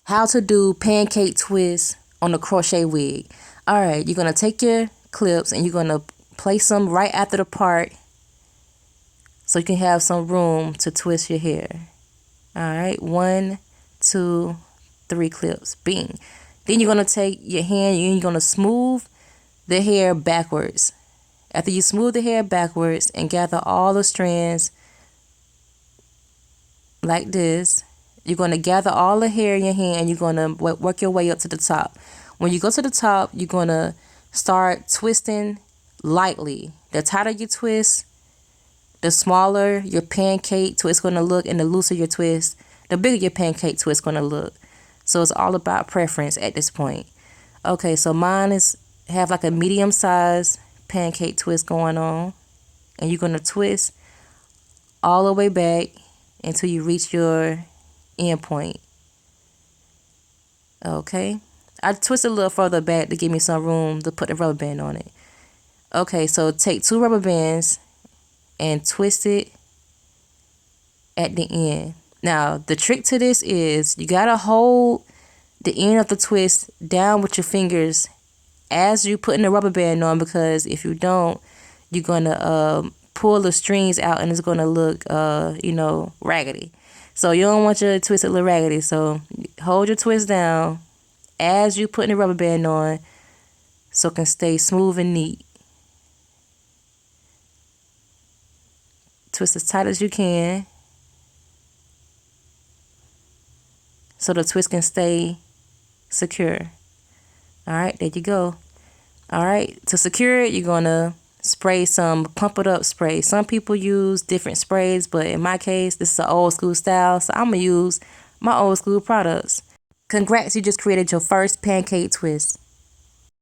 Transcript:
How to do pancake twist on a crochet wig. Alright, you're going to take your clips and you're going to place them right after the part so you can have some room to twist your hair. Alright, 1, 2, 3 clips. Bing. Then you're going to take your hand and you're going to smooth the hair backwards. After you smooth the hair backwards and gather all the strands like this, you're going to gather all the hair in your hand and you're going to work your way up to the top. When you go to the top, you're going to start twisting lightly. The tighter you twist, the smaller your pancake twist is going to look, and the looser your twist, the bigger your pancake twist is going to look. So it's all about preference at this point. Okay, so mine have like a medium size pancake twist going on, and you're going to twist all the way back until you reach your end point. Okay, I twist a little further back to give me some room to put the rubber band on it. Okay, so take 2 rubber bands and twist it at the end. Now the trick to this is you gotta hold the end of the twist down with your fingers as you putting the rubber band on, because if you don't, you're gonna pull the strings out and it's gonna look raggedy. So you don't want your twist to look raggedy. So hold your twist down as you putting the rubber band on so it can stay smooth and neat. Twist as tight as you can so the twist can stay secure. Alright, there you go. Alright, to secure it, you're gonna spray some Pump It Up spray. Some people use different sprays, but in my case, this is an old school style, so I'm gonna use my old school products. Congrats, you just created your first pancake twist.